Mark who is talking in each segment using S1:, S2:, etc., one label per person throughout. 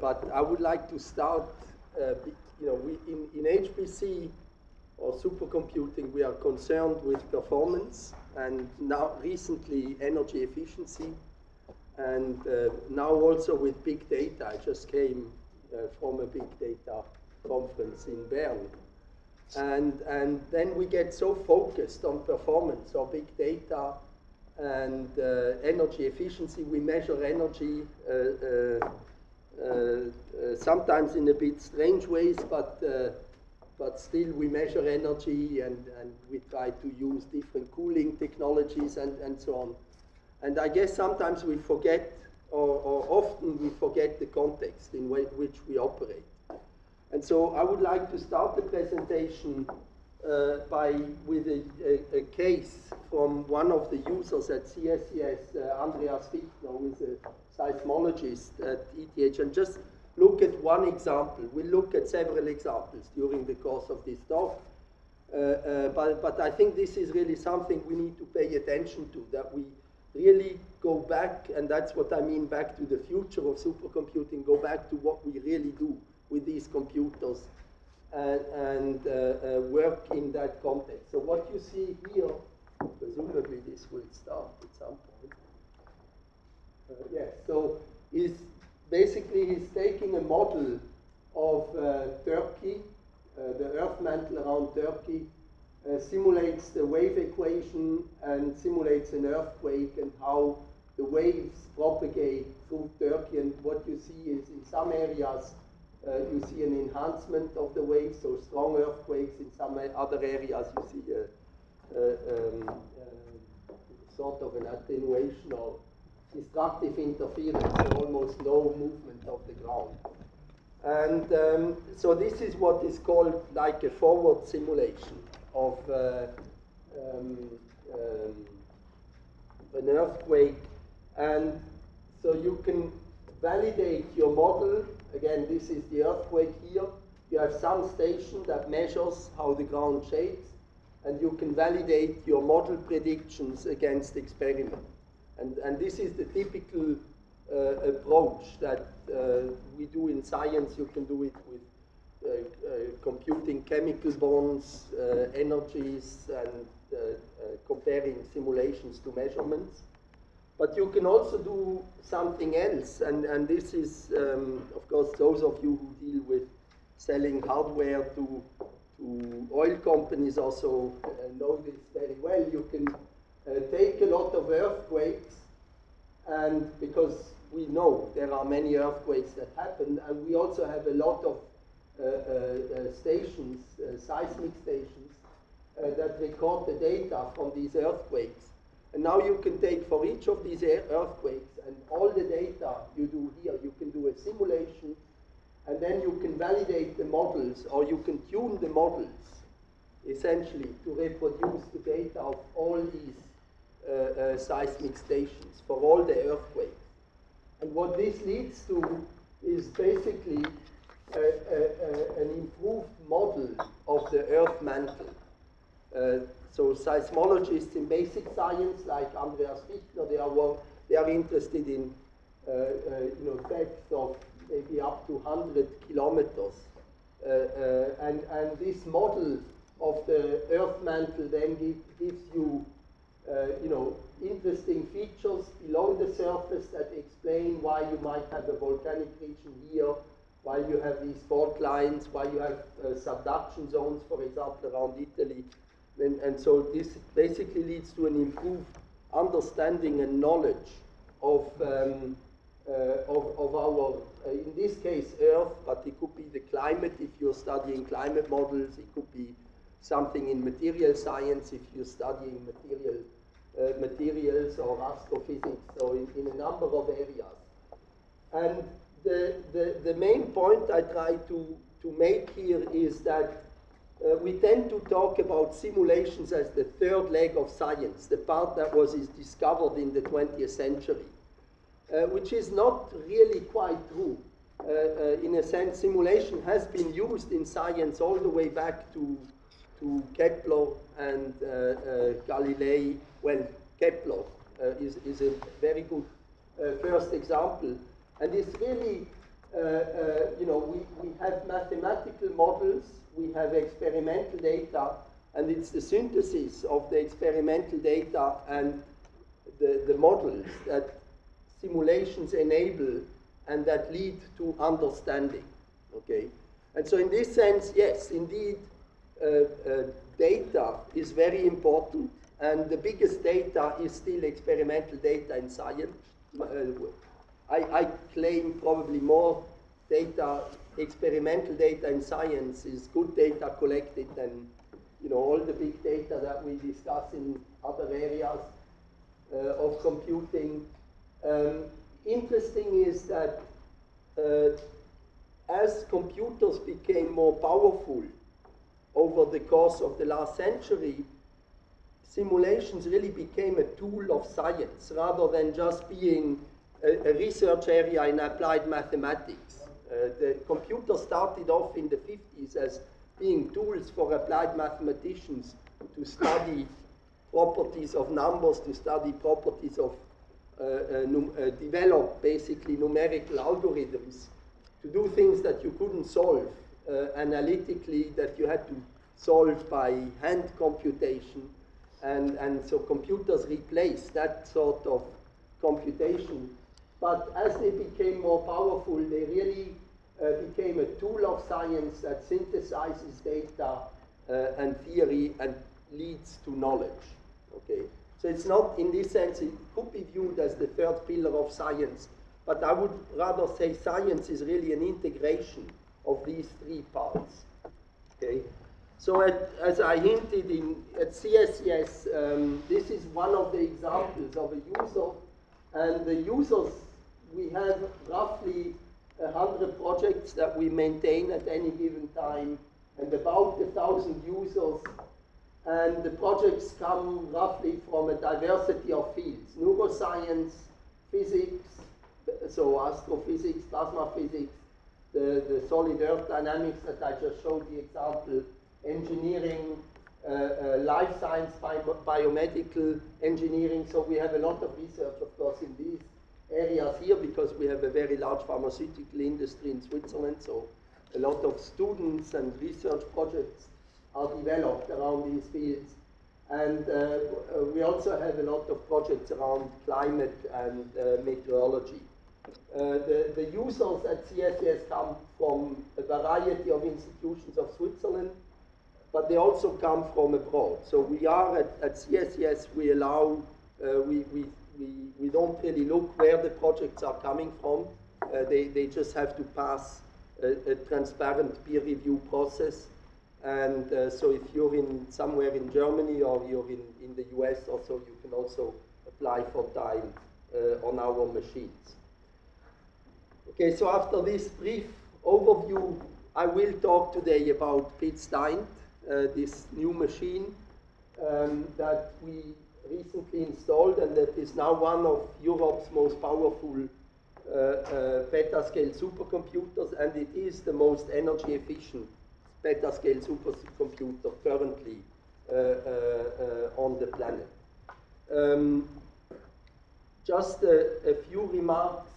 S1: But I would like to start, in HPC or supercomputing, we are concerned with performance and now recently energy efficiency, and now also with big data. I just came from a big data conference in Bern. And then we get so focused on performance or big data and energy efficiency. We measure energy sometimes in a bit strange ways, but still we measure energy, and we try to use different cooling technologies and so on. And I guess sometimes we forget, or often we forget the context in which we operate. And so I would like to start the presentation with a case from one of the users at CSCS, Andreas Fichtner, who is a seismologist at ETH, and just look at one example. We'll look at several examples during the course of this talk, but I think this is really something we need to pay attention to, that we really go back, and that's what I mean, back to the future of supercomputing, go back to what we really do with these computers and work in that context. So what you see here, presumably this will start at some point. Yes, so is basically he's taking a model of Turkey, the earth mantle around Turkey, simulates the wave equation and simulates an earthquake and how the waves propagate through Turkey. And what you see is in some areas you see an enhancement of the waves, so strong earthquakes. In some other areas you see sort of an attenuation or destructive interference, so almost no movement of the ground. And so this is what is called like a forward simulation of an earthquake. And so you can validate your model. Again, this is the earthquake here. You have some station that measures how the ground shakes, and you can validate your model predictions against experiment. And this is the typical approach that we do in science. You can do it with computing chemical bonds, energies, and comparing simulations to measurements. But you can also do something else, and this is, of course, those of you who deal with selling hardware to oil companies also know this very well. You can take a lot of earthquakes, and because we know there are many earthquakes that happen, and we also have a lot of stations, seismic stations, that record the data from these earthquakes. And now you can take for each of these earthquakes and all the data you do here, you can do a simulation, and then you can validate the models, or you can tune the models, essentially, to reproduce the data of all these seismic stations for all the earthquakes. And what this leads to is basically an improved model of the earth mantle. So seismologists in basic science, like Andreas Fichtner, they are interested in depth of maybe up to 100 kilometers. And this model of the earth mantle then gives you interesting features below the surface that explain why you might have a volcanic region here, why you have these fault lines, why you have subduction zones, for example, around Italy. And so this basically leads to an improved understanding and knowledge of our, in this case, Earth, but it could be the climate if you're studying climate models. It could be something in material science if you're studying materials or astrophysics, so in a number of areas. And the main point I try to make here is that we tend to talk about simulations as the third leg of science, the part that was discovered in the 20th century, which is not really quite true. In a sense, simulation has been used in science all the way back to Kepler and Galilei. Well, Kepler is a very good first example. And it's really you know, we have mathematical models, we have experimental data, and it's the synthesis of the experimental data and the models that simulations enable and that lead to understanding, okay? And so in this sense, yes, indeed, data is very important, and the biggest data is still experimental data in science. I claim probably more data, experimental data in science is good data collected than, you know, all the big data that we discuss in other areas of computing. Interesting is that as computers became more powerful over the course of the last century, simulations really became a tool of science rather than just being a research area in applied mathematics. The computer started off in the 50s as being tools for applied mathematicians to study properties of numbers, to study properties of develop basically numerical algorithms, to do things that you couldn't solve analytically, that you had to solve by hand computation. And so computers replaced that sort of computation. But as they became more powerful, they really became a tool of science that synthesizes data and theory and leads to knowledge. Okay? So it's not, in this sense, it could be viewed as the third pillar of science, but I would rather say science is really an integration of these three parts. Okay? So as I hinted at CSCS, this is one of the examples of a user, and the users, we have roughly 100 projects that we maintain at any given time, and about 1,000 users, and the projects come roughly from a diversity of fields: neuroscience, physics, so astrophysics, plasma physics, the solid earth dynamics that I just showed the example, engineering, life science, biomedical engineering. So we have a lot of research, of course, in these areas here because we have a very large pharmaceutical industry in Switzerland. So a lot of students and research projects are developed around these fields. And we also have a lot of projects around climate and meteorology. The users at CSCS come from a variety of institutions of Switzerland, but they also come from abroad. So we are at CSCS, we allow, we don't really look where the projects are coming from. They just have to pass a transparent peer review process. And so if you're somewhere in Germany or you're in the US also, you can also apply for time on our machines. Okay, so after this brief overview, I will talk today about Piz Daint, this new machine that we recently installed and that is now one of Europe's most powerful petascale supercomputers, and it is the most energy efficient petascale supercomputer currently on the planet. Just a few remarks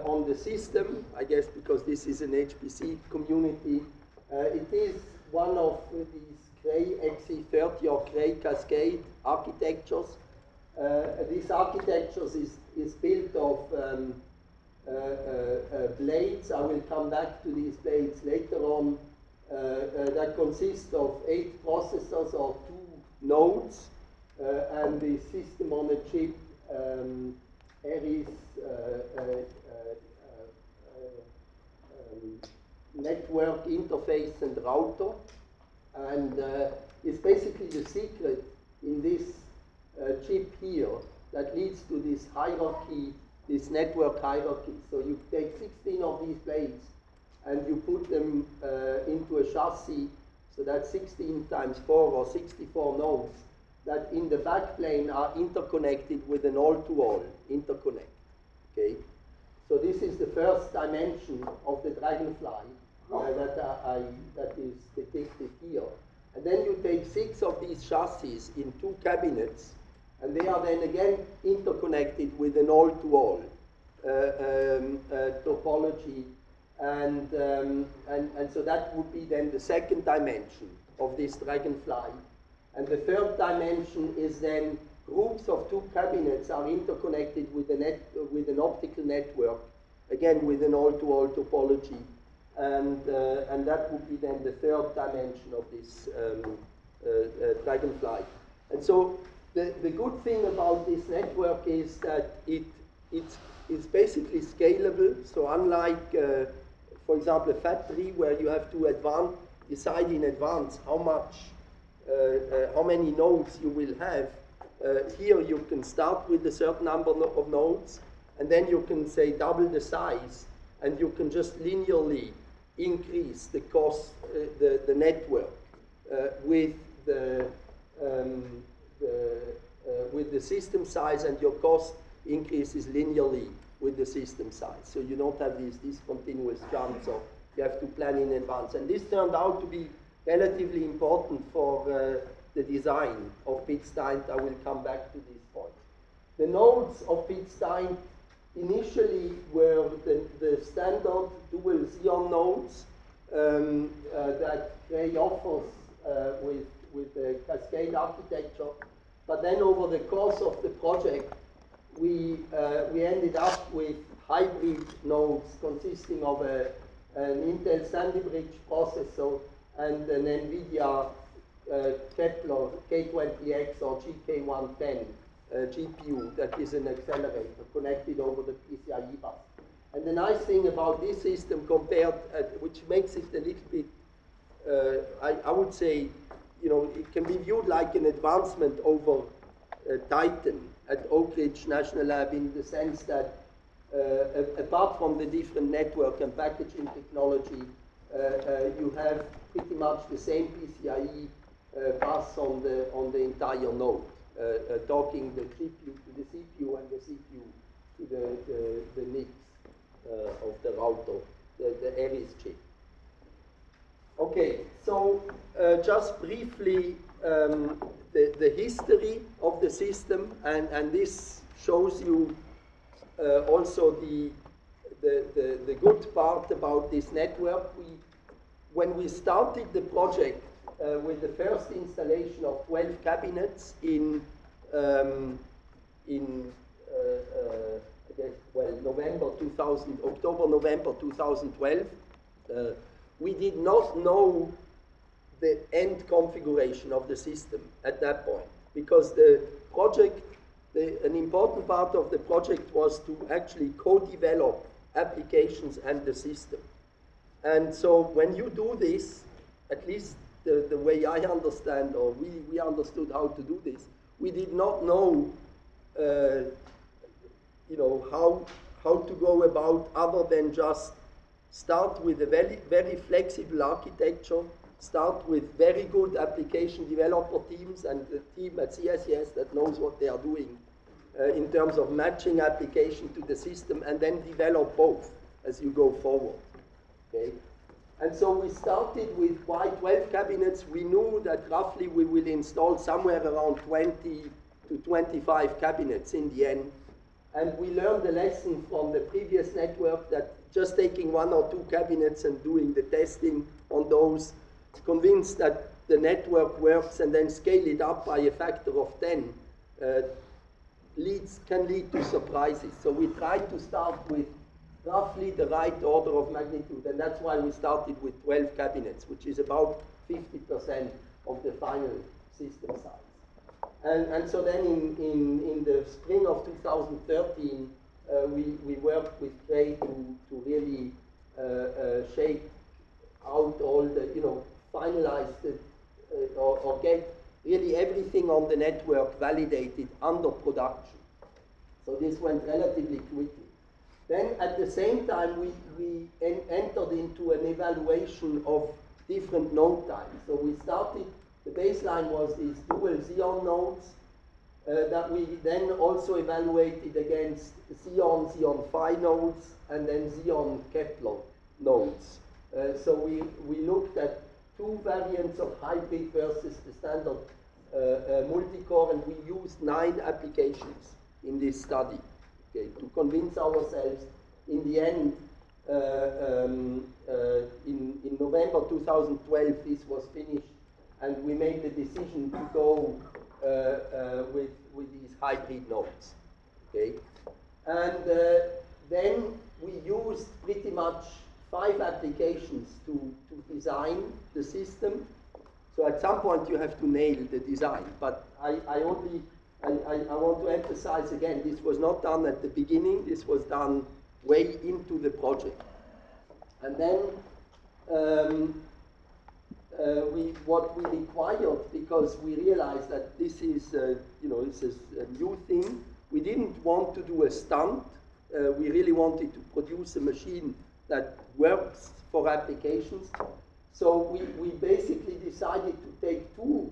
S1: on the system, I guess, because this is an HPC community. It is one of these Cray XE30 or Cray Cascade architectures. This architecture is built of blades. I will come back to these blades later on. That consists of 8 processors or 2 nodes, and the system on a chip, Aries network interface and router, and it's basically the secret in this chip here that leads to this hierarchy, this network hierarchy. So you take 16 of these blades and you put them into a chassis, so that's 16 times 4 or 64 nodes that in the backplane are interconnected with an all-to-all interconnect. Okay, so this is the first dimension of the dragonfly that is depicted here. And then you take 6 of these chassis in 2 cabinets, and they are then again interconnected with an all-to-all topology, and so that would be then the second dimension of this dragonfly. And the third dimension is then groups of two cabinets are interconnected with an optical network, again with an all-to-all topology, and that would be then the third dimension of this dragonfly. And so the good thing about this network is that it's basically scalable. So unlike, for example, a factory where you have to decide in advance how many nodes you will have, here you can start with a certain number of nodes, and then you can say double the size, and you can just linearly increase the cost, the network with the system size, and your cost increases linearly with the system size. So you don't have these discontinuous jumps, or you have to plan in advance. And this turned out to be relatively important for the design of Piz Daint. I will come back to this point. The nodes of Piz Daint initially were the standard dual Xeon nodes that Cray offers with the cascade architecture. But then over the course of the project, we ended up with hybrid nodes consisting of an Intel Sandy Bridge processor and an NVIDIA Kepler K20X or GK110 GPU that is an accelerator connected over the PCIe bus. And the nice thing about this system compared, which makes it a little bit, I would say, it can be viewed like an advancement over Titan at Oak Ridge National Lab, in the sense that apart from the different network and packaging technology, you have pretty much the same PCIe bus on the entire node, talking the GPU to the CPU and the CPU to the NICs of the router, the Aries chip. Okay, so just briefly the history of the system, and this shows you also the good part about this network. When we started the project with the first installation of 12 cabinets in I guess, October, November 2012, we did not know the end configuration of the system at that point, because the project, an important part of the project was to actually co-develop applications and the system. And so when you do this, at least the way I understand, or we understood how to do this, we did not know how to go about other than just start with a very, very flexible architecture, start with very good application developer teams and the team at CSCS that knows what they are doing in terms of matching application to the system, and then develop both as you go forward. Okay? And so we started with 12 cabinets. We knew that roughly we will install somewhere around 20 to 25 cabinets in the end. And we learned the lesson from the previous network that just taking 1 or 2 cabinets and doing the testing on those, convinced that the network works, and then scale it up by a factor of 10 can lead to surprises. So we tried to start with roughly the right order of magnitude, and that's why we started with 12 cabinets, which is about 50% of the final system size. And so then in the spring of 2013, we worked with Cray to really shape out all the, finalize or get really everything on the network validated under production. So this went relatively quickly. Then at the same time, we entered into an evaluation of different node types. So we started, the baseline was these dual Xeon nodes that we then also evaluated against Xeon, Xeon Phi nodes, and then Xeon Kepler nodes. So we looked at 2 variants of hybrid versus the standard multi-core, and we used 9 applications in this study. okay, to convince ourselves. In the end, in November 2012, this was finished, and we made the decision to go with these hybrid nodes. Okay, and then we used pretty much 5 applications to design the system. So at some point you have to nail the design, but I want to emphasize again, this was not done at the beginning, this was done way into the project. And then what we required, because we realized that this is, this is a new thing, we didn't want to do a stunt. We really wanted to produce a machine that works for applications. So we basically decided to take 2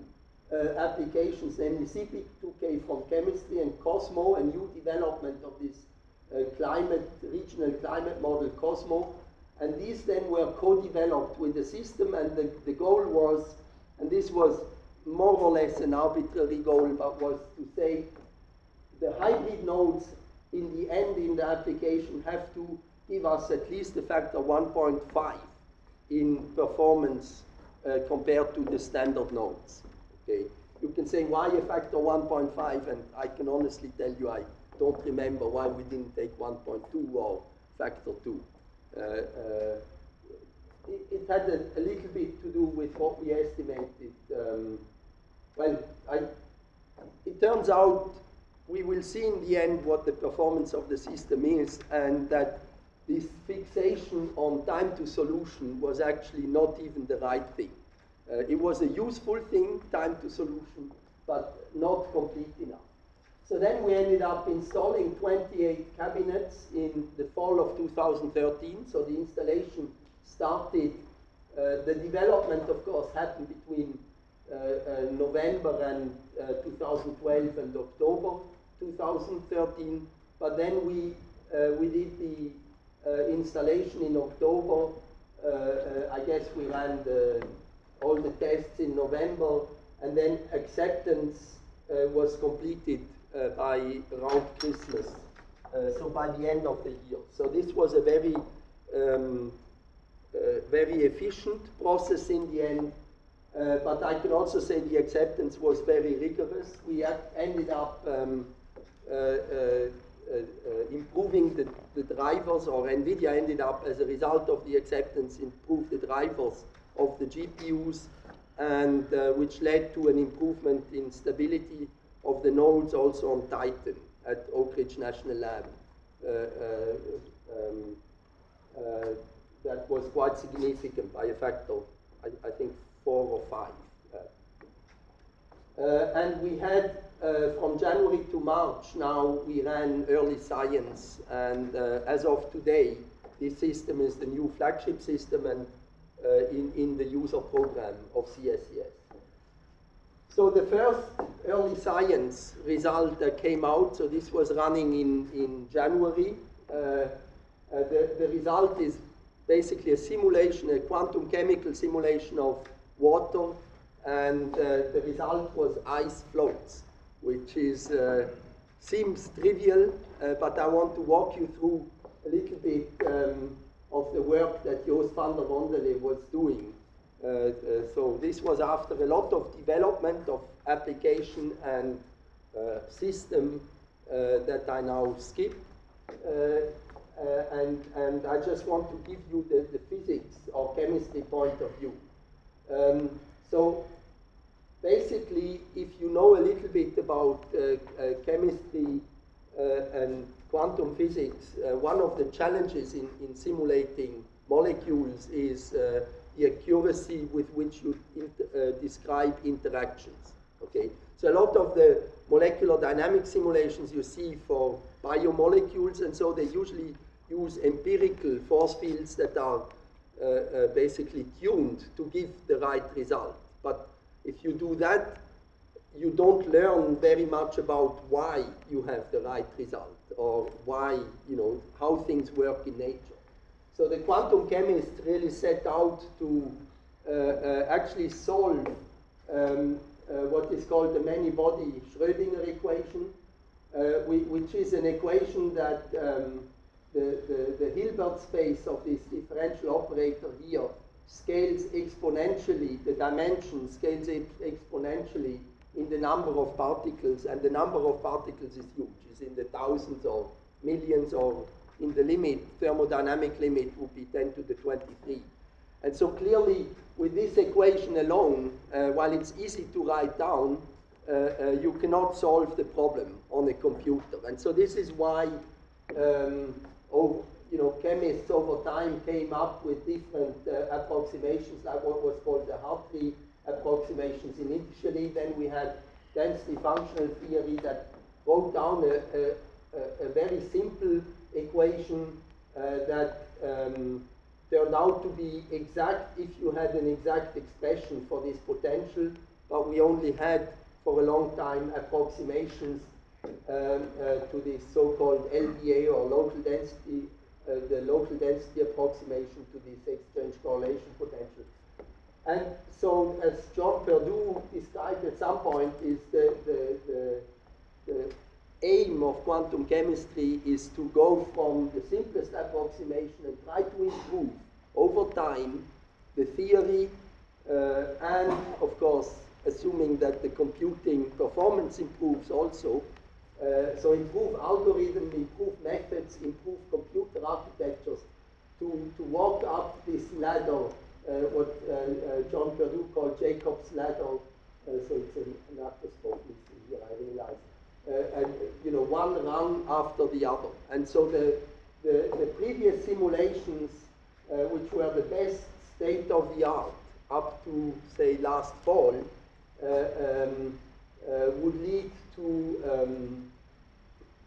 S1: applications, namely CP2K from chemistry and Cosmo, a new development of this regional climate model Cosmo. And these then were co-developed with the system, and the goal was, and this was more or less an arbitrary goal, but was to say the hybrid nodes in the end in the application have to give us at least a factor 1.5 in performance compared to the standard nodes. Okay, you can say why a factor 1.5, and I can honestly tell you I don't remember why we didn't take 1.2 or factor 2. It had a little bit to do with what we estimated. It turns out we will see in the end what the performance of the system is, and that this fixation on time to solution was actually not even the right thing. It was a useful thing, time to solution, but not complete enough. So then we ended up installing 28 cabinets in the fall of 2013. So the installation started, the development of course happened between November and 2012 and October 2013. But then we did the installation in October. I guess we ran all the tests in November, and then acceptance was completed by around Christmas, so by the end of the year. So this was a very, very efficient process in the end, but I can also say the acceptance was very rigorous. We ended up improving the drivers, or NVIDIA ended up, as a result of the acceptance, improved the drivers of the GPUs, and which led to an improvement in stability of the nodes also on Titan at Oak Ridge National Lab. That was quite significant by a factor, I think 4 or 5. And we had, from January to March, now we ran early science, and as of today, this system is the new flagship system and in the user program of CSCS. So the first early science result that came out, so this was running in January. The result is basically a simulation, a quantum chemical simulation of water, and the result was ice floats, which is, seems trivial, but I want to walk you through a little bit of the work that Joost van der Wondele was doing. So this was after a lot of development of application and system that I now skip. And I just want to give you the physics or chemistry point of view. So basically, if you know a little bit about chemistry and quantum physics, one of the challenges in simulating molecules is the accuracy with which you describe interactions. Okay, so a lot of the molecular dynamic simulations you see for biomolecules, and so they usually use empirical force fields that are basically tuned to give the right result. But if you do that, you don't learn very much about why you have the right result, or why, how things work in nature. So the quantum chemists really set out to actually solve what is called the many-body Schrödinger equation, which is an equation that the Hilbert space of this differential operator here scales exponentially, the dimension scales exponentially in the number of particles, and the number of particles is huge. It's in the thousands or millions, or in the limit, thermodynamic limit would be 10 to the 23. And so clearly, with this equation alone, while it's easy to write down, you cannot solve the problem on a computer. And so this is why chemists over time came up with different approximations, like what was called the Hartree approximations initially. Then we had density functional theory that wrote down a very simple equation that turned out to be exact if you had an exact expression for this potential, but we only had for a long time approximations to this so-called LDA, or local density, the local density approximation to this exchange correlation potential. And so, as John Perdue described at some point, is the aim of quantum chemistry is to go from the simplest approximation and try to improve over time the theory, and of course, assuming that the computing performance improves also. So improve algorithms, improve methods, improve computer architectures to walk up this ladder, what John Perdue called Jacob's ladder. So it's an apostrophe here, I realize. And one rung after the other. And so the previous simulations, which were the best state of the art up to say last fall, would lead to,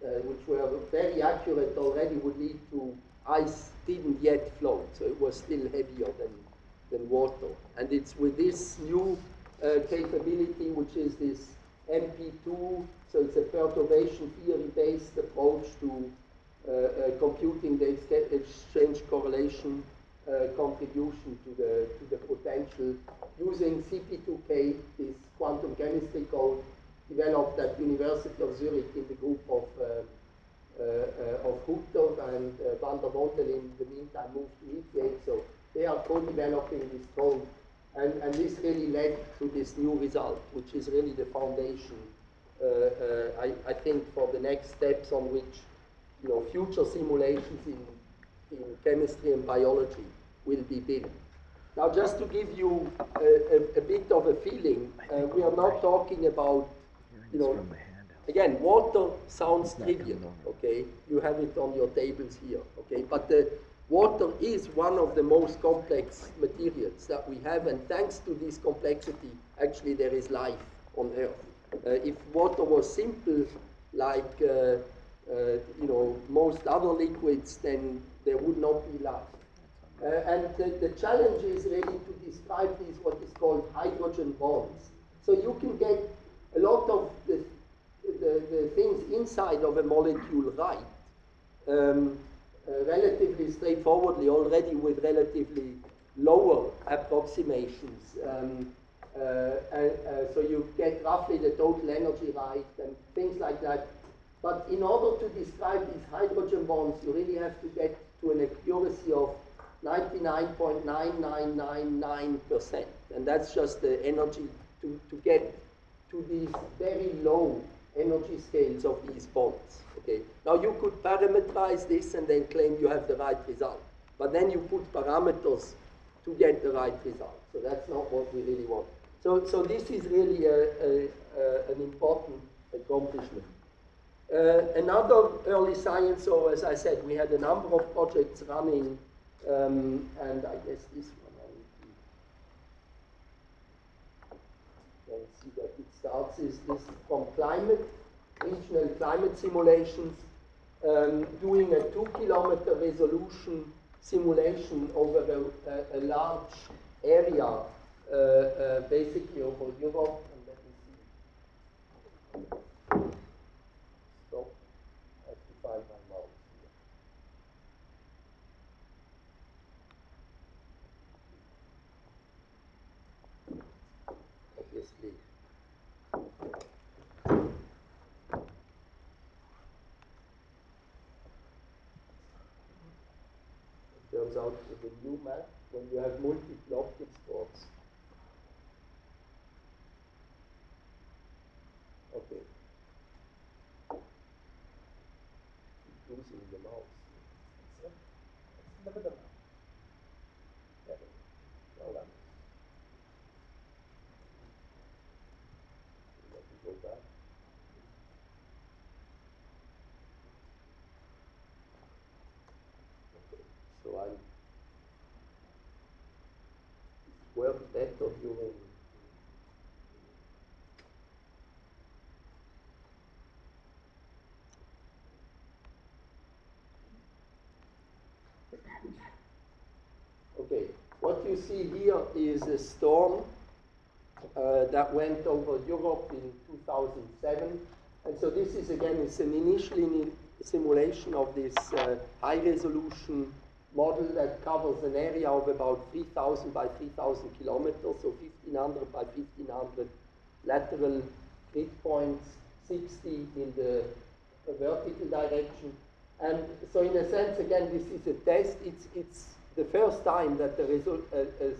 S1: which were very accurate already, would lead to ice didn't yet float, so it was still heavier than water. And it's with this new capability, which is this MP2, so it's a perturbation theory-based approach to computing the exchange correlation contribution to the potential using CP2K, this quantum chemistry code developed at University of Zurich in the group of Hutter and van der Mondel. In the meantime moved to ETH, so they are co-developing this code, and this really led to this new result, which is really the foundation, I think, for the next steps on which future simulations in chemistry and biology will be built. Now, just to give you a bit of a feeling, we are not talking about, again, water sounds trivial, okay? You have it on your tables here, okay? But the water is one of the most complex materials that we have, and thanks to this complexity, actually there is life on Earth. If water was simple, like most other liquids, then there would not be life. And the challenge is really to describe these, what is called hydrogen bonds. So you can get a lot of the things inside of a molecule right, relatively straightforwardly already with relatively lower approximations. So you get roughly the total energy right and things like that. But in order to describe these hydrogen bonds, you really have to get to an accuracy of 99.9999%. And that's just the energy to get to these very low energy scales of these bonds. Okay. Now you could parameterize this and then claim you have the right result. But then you put parameters to get the right result. So that's not what we really want. So this is really an important accomplishment. Another early science, so as I said, we had a number of projects running, and I guess this one, you can see that it starts is this from climate, regional climate simulations, doing a 2-kilometer resolution simulation over a large area, basically over Europe. And let me see. Stop. I have to find my mouse here. Obviously. turns out to the new map when you have multiple object stores. Okay. Keep losing the mouse.
S2: Look at the map.
S1: Yeah. Well done. Let me go back. Okay. So I'm work better during. Okay, what you see here is a storm that went over Europe in 2007. And so this is, again, it's an initial simulation of this high-resolution model that covers an area of about 3,000 by 3,000 kilometers, so 1,500 by 1,500 lateral grid points, 60 in the vertical direction. And so in a sense, again, this is a test. It's the first time that a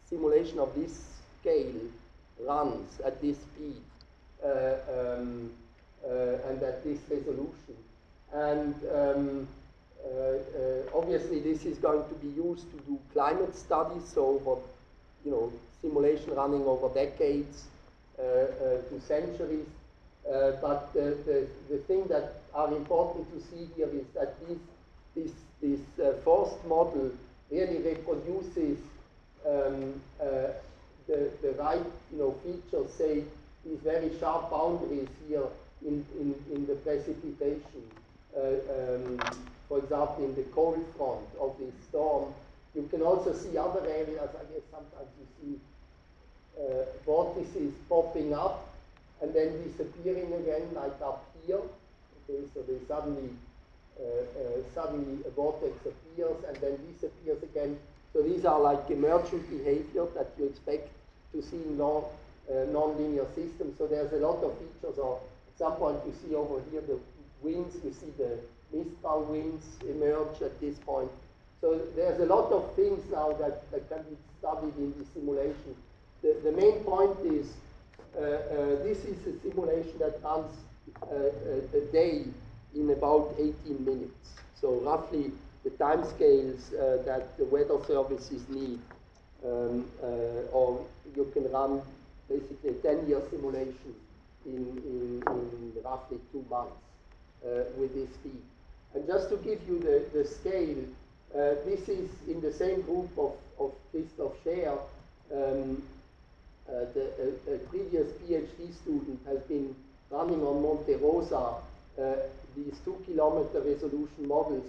S1: simulation of this scale runs at this speed and at this resolution. And obviously, this is going to be used to do climate studies, so over, simulation running over decades to centuries. But the thing that are important to see here is that this forced model really reproduces the right features, say these very sharp boundaries here in the precipitation. For example, in the cold front of this storm, you can also see other areas. I guess sometimes you see vortices popping up and then disappearing again, like up here. Okay, so they suddenly a vortex appears and then disappears again. So these are like emergent behavior that you expect to see in non-linear systems. So there's a lot of features. Or at some point you see over here the winds, you see the Mistral winds emerge at this point. So there's a lot of things now that can be studied in this simulation. The main point is this is a simulation that runs a day in about 18 minutes. So roughly the timescales that the weather services need, or you can run basically a 10-year simulation in roughly 2 months with this speed. And just to give you the scale, this is in the same group of Christoph Scher. A previous PhD student has been running on Monte Rosa these 2-kilometer resolution models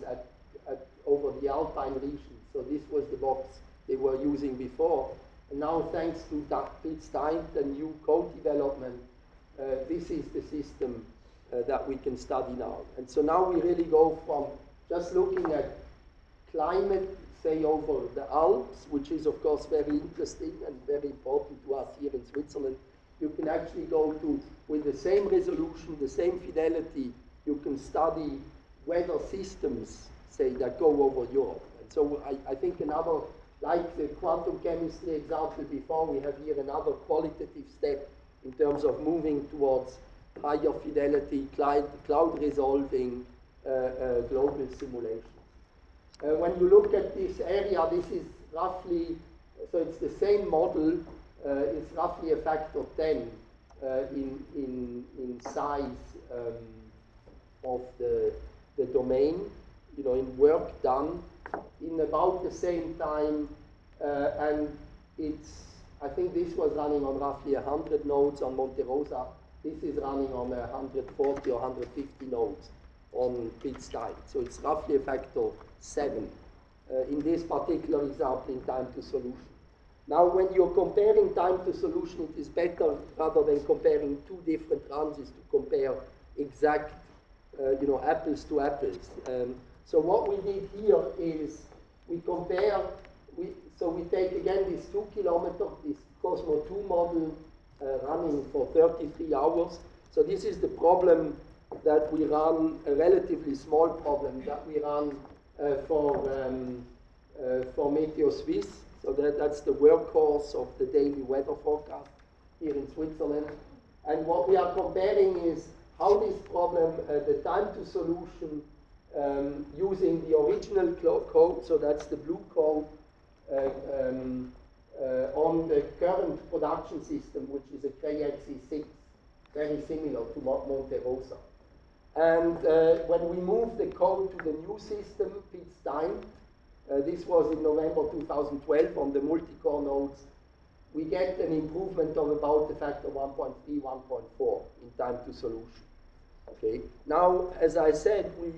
S1: over the Alpine region. So this was the box they were using before. And now, thanks to Piz Daint and new code development, this is the system that we can study now. And so now we really go from just looking at climate, say, over the Alps, which is, of course, very interesting and very important to us here in Switzerland. You can actually go to, with the same resolution, the same fidelity, you can study weather systems, say, that go over Europe. And so I think another, like the quantum chemistry example before, we have here another qualitative step in terms of moving towards higher fidelity, cloud resolving global simulations. When you look at this area, this is roughly, so it's the same model, it's roughly a factor 10 in size of the domain, in work done in about the same time, and I think this was running on roughly 100 nodes on Monte Rosa. This is running on 140 or 150 nodes on Piz Daint. So it's roughly a factor 7 in this particular example in time to solution. Now, when you're comparing time to solution, it is better, rather than comparing 2 different runs, is to compare exact, apples to apples. So what we did here is we compare, so we take again this 2-kilometer, this Cosmo 2 model running for 33 hours. So this is the problem that we run, a relatively small problem that we run for for Meteo Swiss. So that's the workhorse of the daily weather forecast here in Switzerland. And what we are comparing is how this problem, the time to solution, using the original code, so that's the blue code, on the current production system, which is a KXE6, very similar to Monte Rosa. And when we move the code to the new system, Piz Daint, this was in November 2012 on the multi-core nodes, we get an improvement of about the factor 1.3, 1.4 in time to solution. Okay. Now, as I said, we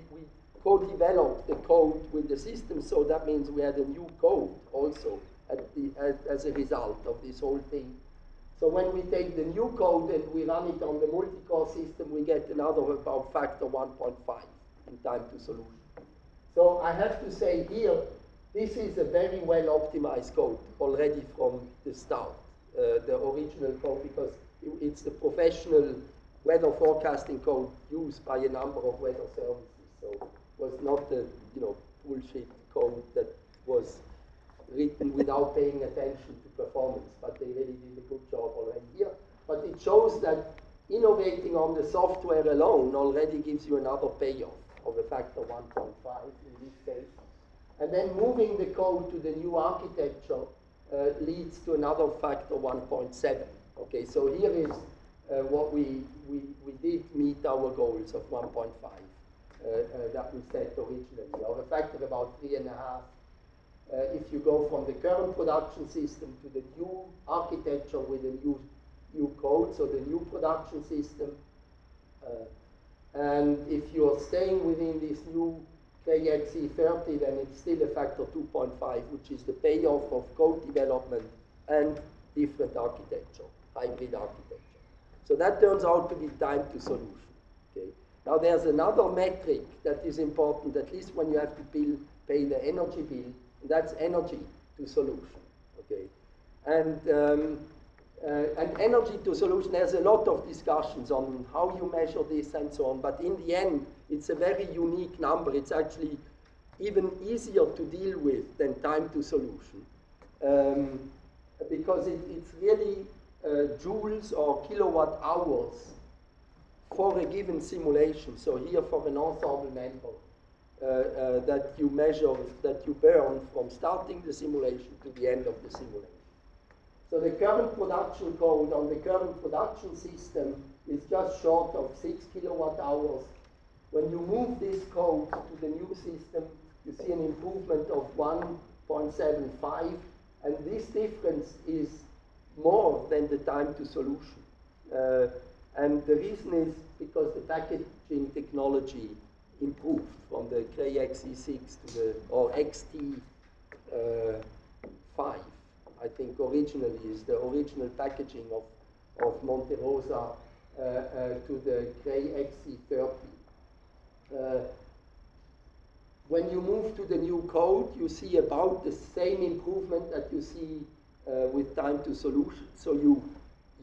S1: co-developed the code with the system, so that means we had a new code also as a result of this whole thing. So when we take the new code and we run it on the multi-core system, we get another about factor 1.5 in time to solution. So I have to say here, this is a very well optimized code already from the start, the original code, because it's the professional weather forecasting code used by a number of weather services. So it was not the bullshit code that was written without paying attention to performance, but they really did a good job already here. But it shows that innovating on the software alone already gives you another payoff of a factor 1.5 in this case. And then moving the code to the new architecture leads to another factor 1.7. Okay, so here is what we did meet our goals of 1.5 that we set originally, of a factor of about 3.5. If you go from the current production system to the new architecture with a new code, so the new production system, and if you are staying within this new KXE30, then it's still a factor 2.5, which is the payoff of code development and different architecture, hybrid architecture. So that turns out to be time to solution. Okay. Now there's another metric that is important, at least when you have to pay the energy bill, and that's energy to solution. Okay. And energy to solution, there's a lot of discussions on how you measure this and so on, but in the end, it's a very unique number. It's actually even easier to deal with than time to solution, because it's really joules or kilowatt hours for a given simulation. So here for an ensemble member that you measure, that you burn from starting the simulation to the end of the simulation. So the current production code on the current production system is just short of 6 kilowatt hours. When you move this code to the new system, you see an improvement of 1.75, and this difference is more than the time to solution. And the reason is because the packaging technology improved from the KXE6 to the, or XT5. I think originally is the original packaging of Monte Rosa to the KXE30. When you move to the new code, you see about the same improvement that you see with time to solution. So you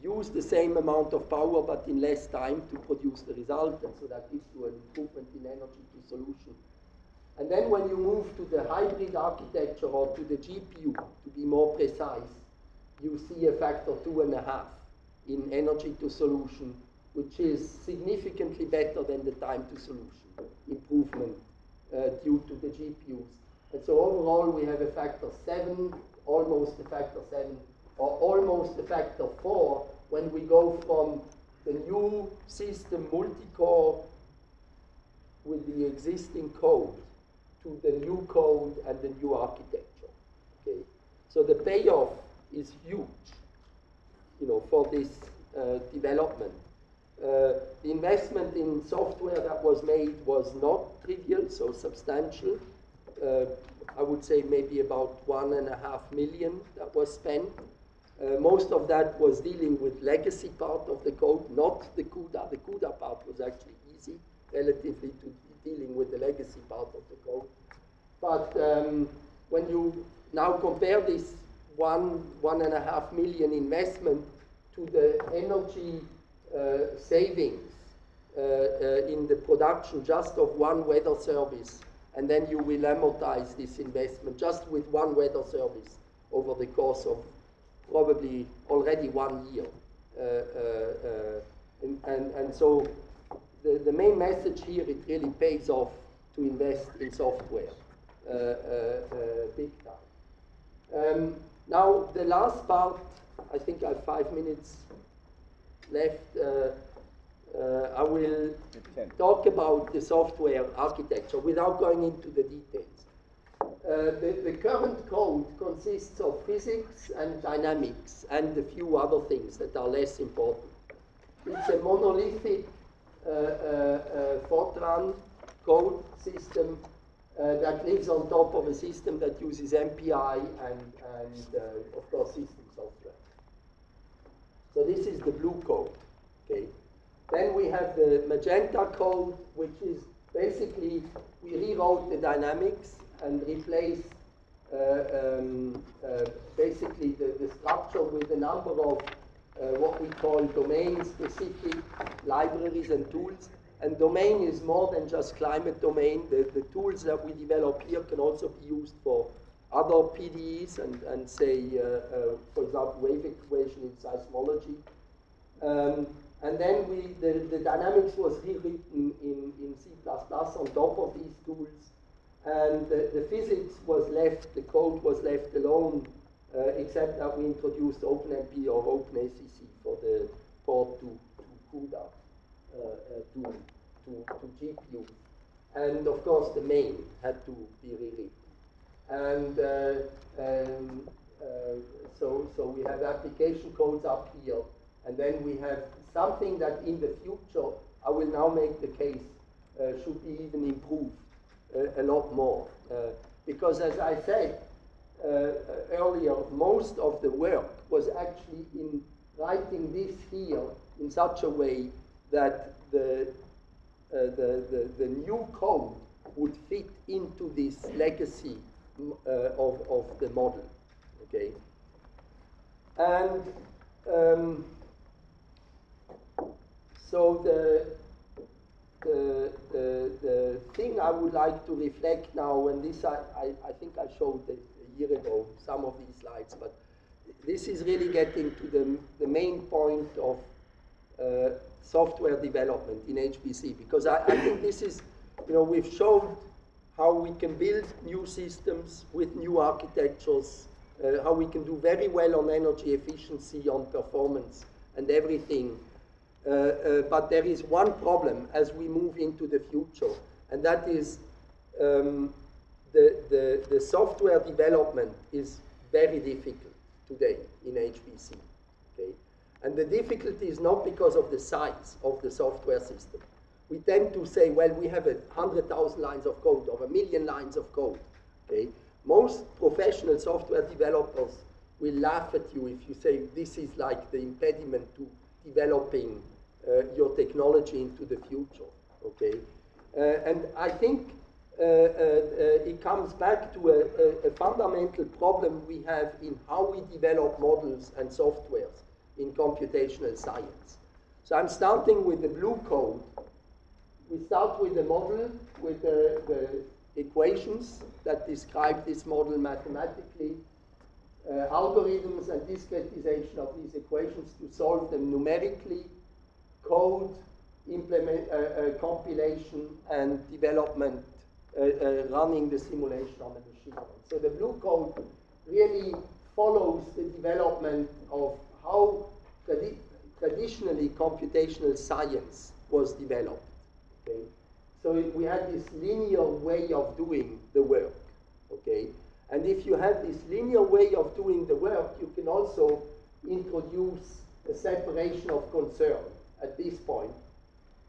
S1: use the same amount of power but in less time to produce the result, and so that gives you an improvement in energy to solution. And then when you move to the hybrid architecture or to the GPU, to be more precise, you see a factor 2.5 in energy to solution, which is significantly better than the time to solution improvement due to the GPUs. And so overall we have a factor 7, almost a factor 7, or almost a factor 4 when we go from the new system multi-core with the existing code to the new code and the new architecture. Okay, so the payoff is huge, for this development. The investment in software that was made was not trivial, so substantial. I would say maybe about 1.5 million that was spent. Most of that was dealing with legacy part of the code, not the CUDA. The CUDA part was actually easy, relatively to dealing with the legacy part of the code. But when you now compare this 1.5 million investment to the energy savings in the production just of one weather service and then you will amortize this investment just with one weather service over the course of probably already 1 year. And so the main message here, it really pays off to invest in software big time. Now, the last part, I think I have 5 minutes left. I will talk about the software architecture without going into the details. The current code consists of physics and dynamics and a few other things that are less important. It's a monolithic Fortran code system that lives on top of a system that uses MPI and of course, system software. So this is the blue code, okay? Then we have the magenta code, which is basically, we rewrote the dynamics and replaced basically the structure with a number of what we call domain-specific libraries and tools. And domain is more than just climate domain. The tools that we develop here can also be used for other PDEs and say, for example, wave equation in seismology. And then the dynamics was rewritten in C++ on top of these tools. And the physics was left, the code was left alone, except that we introduced OpenMP or OpenACC for the port to CUDA, to GPU. And of course, the main had to be rewritten. And so we have application codes up here. And then we have something that in the future, I will now make the case, should be even improved a lot more. Because as I said earlier, most of the work was actually in writing this here in such a way that the new code would fit into this legacy of the model, okay? And so the thing I would like to reflect now, and this I think I showed a year ago, some of these slides, but this is really getting to the main point of software development in HPC, because I think this is, we've showed how we can build new systems with new architectures, how we can do very well on energy efficiency, on performance, and everything. But there is one problem as we move into the future, and that is the software development is very difficult today in HPC, okay? And the difficulty is not because of the size of the software system. We tend to say, well, we have 100,000 lines of code or 1 million lines of code, okay? Most professional software developers will laugh at you if you say this is like the impediment to developing your technology into the future, okay? And I think it comes back to a fundamental problem we have in how we develop models and softwares in computational science. So I'm starting with the blue code. We start with the model, with the equations that describe this model mathematically, algorithms and discretization of these equations to solve them numerically, code, compilation, and development, running the simulation on the machine. So the blue code really follows the development of how traditionally computational science was developed. Okay? So we had this linear way of doing the work. Okay? And if you have this linear way of doing the work, you can also introduce a separation of concern at this point.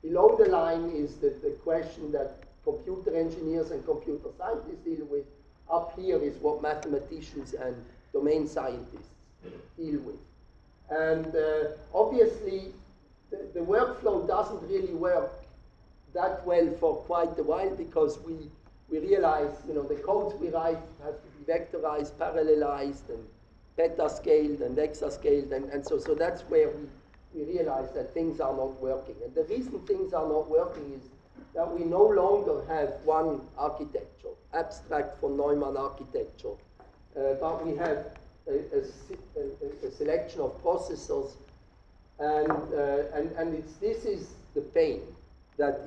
S1: Below the line is the question that computer engineers and computer scientists deal with. Up here is what mathematicians and domain scientists deal with. And obviously, the workflow doesn't really work that well for quite a while, because we realize, the codes we write have to be vectorized, parallelized, and petascaled and exascaled, and so that's where we realize that things are not working. And the reason things are not working is that we no longer have one architecture, abstract von Neumann architecture, but we have a selection of processors, and this is the pain that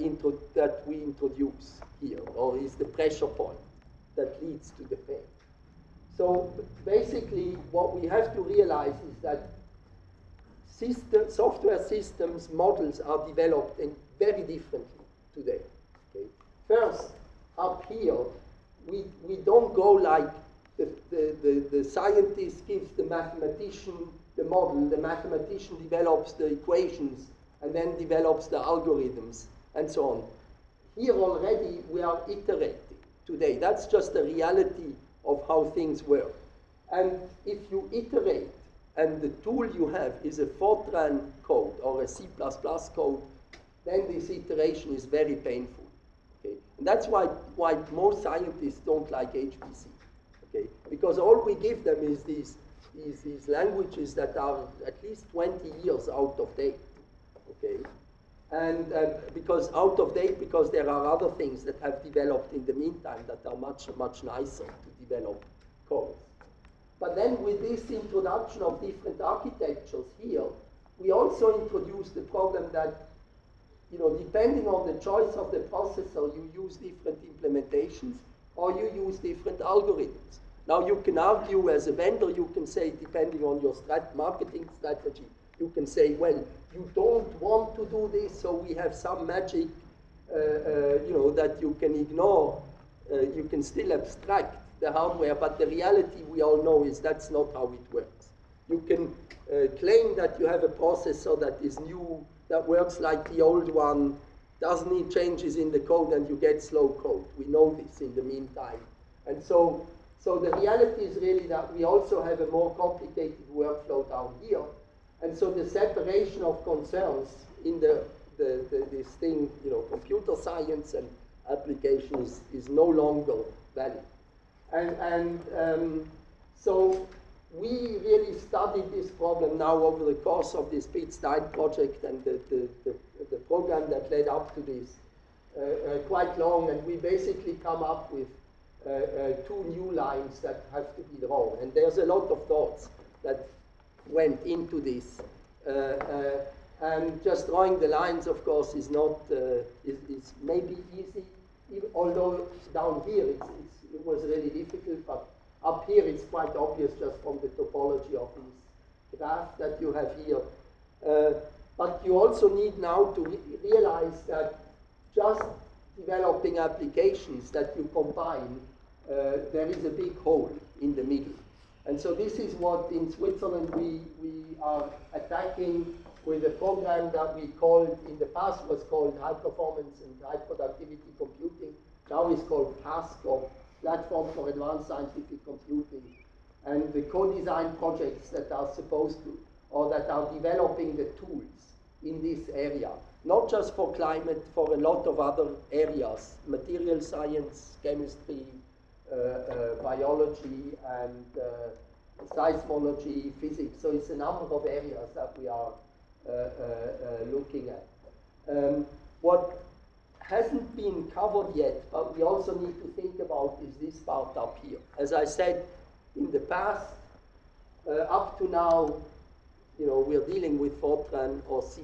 S1: we introduce here, or is the pressure point that leads to the pain. So basically, what we have to realize is that software systems models are developed very differently today. Okay? First, up here, we don't go like the scientist gives the mathematician the model, the mathematician develops the equations, and then develops the algorithms, and so on. Here already we are iterating today. That's just the reality of how things work. And if you iterate, and the tool you have is a Fortran code or a C++ code, then this iteration is very painful. Okay? And that's why most scientists don't like HPC. Okay? Because all we give them is these languages that are at least 20 years out of date. Okay? And because out of date, because there are other things that have developed in the meantime that are much, much nicer to develop codes. But then with this introduction of different architectures here, we also introduce the problem that, you know, depending on the choice of the processor, you use different implementations or you use different algorithms. Now you can argue as a vendor, you can say, depending on your marketing strategy, you can say, well, you don't want to do this, so we have some magic, you know, that you can ignore. You can still abstract the hardware, but the reality we all know is that's not how it works. You can claim that you have a processor that is new, that works like the old one, doesn't need changes in the code, and you get slow code. We know this in the meantime. And so the reality is really that we also have a more complicated workflow down here. And so the separation of concerns in this thing, you know, computer science and application is no longer valid. So we really studied this problem now over the course of this Piz Daint project and the program that led up to this quite long, and we basically come up with 2 new lines that have to be drawn. And there's a lot of thoughts that went into this. And just drawing the lines, of course, is not, is maybe easy, although down here it was really difficult, but up here it's quite obvious just from the topology of this graph that you have here. But you also need now to realize that just developing applications that you combine, there is a big hole in the middle. And so this is what in Switzerland we are attacking with a program that we called, in the past was called High Performance and High Productivity Computing. Now it's called PASCO, Platform for Advanced Scientific Computing. And the co-design projects that are supposed to, or that are developing the tools in this area, not just for climate, for a lot of other areas, material science, chemistry, biology, and seismology, physics. So it's a number of areas that we are looking at. What hasn't been covered yet, but we also need to think about, is this part up here. As I said, in the past, up to now, you know, we're dealing with Fortran or C++,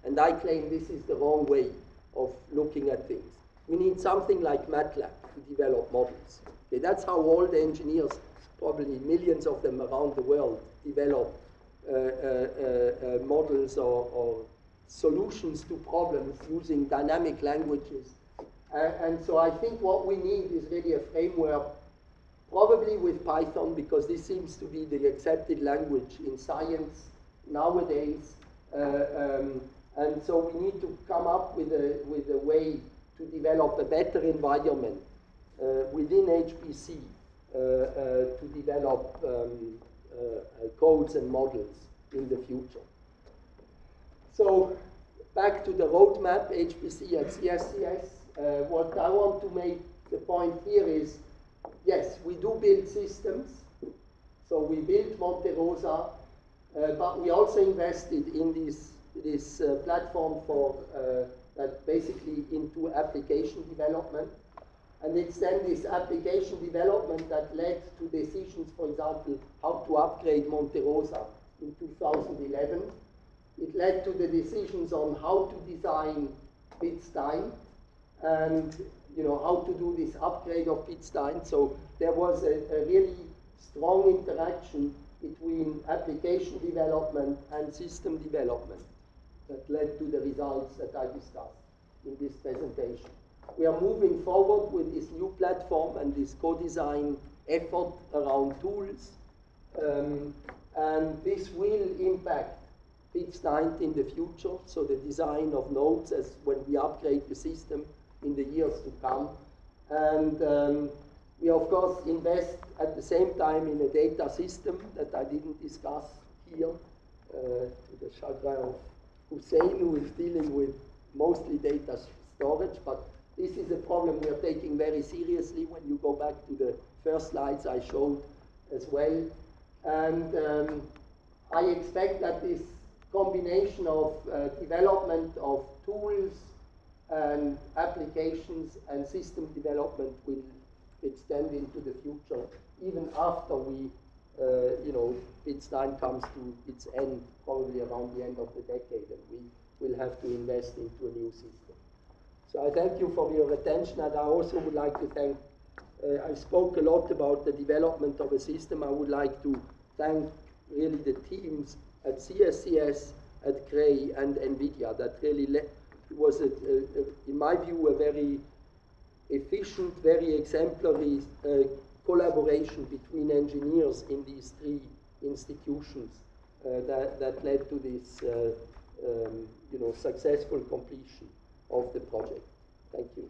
S1: and I claim this is the wrong way of looking at things. We need something like MATLAB to develop models. Okay, that's how all the engineers, probably millions of them around the world, develop models or solutions to problems using dynamic languages. And so I think what we need is really a framework, probably with Python, because this seems to be the accepted language in science nowadays. And so we need to come up with a way to develop a better environment within HPC to develop codes and models in the future. So back to the roadmap, HPC at CSCS. What I want to make the point here is, yes, we do build systems. So we built Monte Rosa, but we also invested in this platform for that basically into application development. And it's then this application development that led to decisions, for example, how to upgrade Monte Rosa in 2011. It led to the decisions on how to design Piz Daint and how to do this upgrade of Piz Daint. So there was a really strong interaction between application development and system development that led to the results that I discussed in this presentation. We are moving forward with this new platform and this co-design effort around tools, and this will impact Piz Daint in the future, so the design of nodes as when we upgrade the system in the years to come. And we of course invest at the same time in a data system that I didn't discuss here, to the chagrin of Hussein, who is dealing with mostly data storage, but this is a problem we are taking very seriously when you go back to the first slides I showed as well. And I expect that this combination of development of tools and applications and system development will extend into the future, even after we, Piz Daint comes to its end, probably around the end of the decade, and we will have to invest into a new system. So I thank you for your attention, and I also would like to thank, I spoke a lot about the development of a system. I would like to thank really the teams at CSCS, at Cray, and NVIDIA that really was, in my view, a very efficient, very exemplary collaboration between engineers in these three institutions that led to this successful completion of the project. Thank you.